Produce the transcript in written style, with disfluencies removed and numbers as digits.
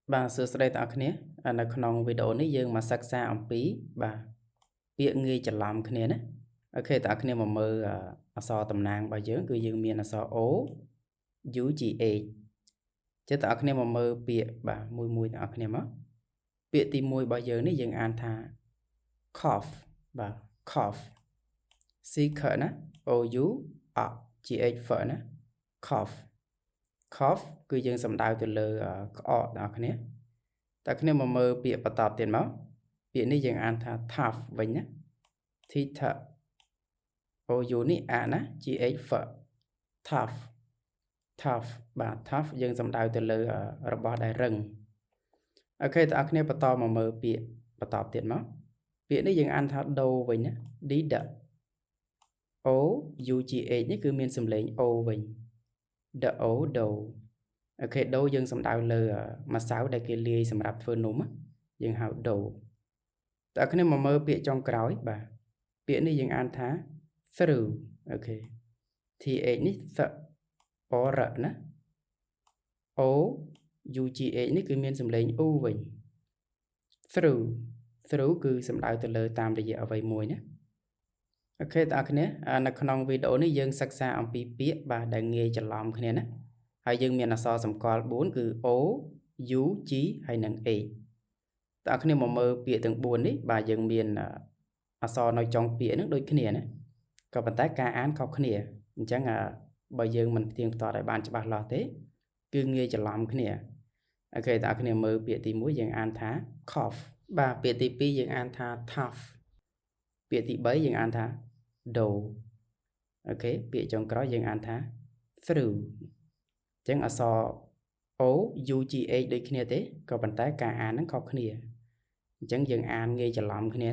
Bà sửa sợi tạo khné ởក្នុងវីដេអូនេះយើងមកសិក្សាអំពីបាទពាក្យងាយច្រឡំគ្នាណាអូខេតើអ្នកគ្នាមកមើលអក្សរតំណាងរបស់យើងគឺយើងមានអក្សរ O U G H ចេះតើអ្នកគ្នាមកមើលពាក្យបាទមួយៗអ្នកគ្នាមកពាក្យទី1របស់យើងនេះយើងអានថា cough បាទ cough C ខណា O U G H ហ្វណា cough cough គឺយើងសំដៅទៅលើក្អកអ្នកគ្នាតើគ្នាមកមើលពាក្យបន្តទៀតមកពាក្យនេះយើងអានថា tough វិញណា theta O U នេះអាណា G H ហ្វ tough tough បាទ tough យើងសំដៅទៅលើរបស់ដែលរឹងអូខេតើគ្នាបន្តមកមើលពាក្យបន្តទៀតមកពាក្យនេះយើងអានថាដូវិញណា D O U G H នេះគឺមានសំឡេង O វិញ the O ដូអូខេដូយើងសំដៅលើម្សៅដែលគេលាយសម្រាប់ធ្វើនំយើងហៅដូតើគ្នាមកមើលពាក្យចុងក្រោយបាទពាក្យនេះយើងអានថា through អូខេ T H នេះ th អរណា O U G H នេះគឺមានសំឡេង U វិញ through through គឺសំដៅទៅលើតាមរយៈអ្វីមួយណាអូខេតើគ្នានៅក្នុងវីដេអូនេះយើងសិក្សាអំពីពាក្យបាទដែលងាយច្រឡំគ្នាណាហើយយើងមានអក្សរសម្គាល់4គឺ O U G ហើយនិង H តើគ្នាមកមើលពាក្យទាំង4នេះបាទយើងមានអក្សរនៅចុងពាក្យហ្នឹងដូចគ្នាណាក៏ប៉ុន្តែការអានខុសគ្នាអញ្ចឹងបើយើងមិនផ្ទៀងផ្ទាត់ឲ្យបានច្បាស់លាស់ទេគឺងាយច្រឡំគ្នាអូខេតើគ្នាមើលពាក្យទី1យើងអានថា cough បាទពាក្យទី2យើងអានថា tough ពាក្យទី3យើងអានថា dough អូខេពាក្យចុងក្រោយយើងអានថា through អញ្ចឹងអក្សរ O U G H ដូចគ្នាទេក៏ប៉ុន្តែការអានហ្នឹងខុសគ្នាអញ្ចឹងយើងអានងាយច្រឡំគ្នា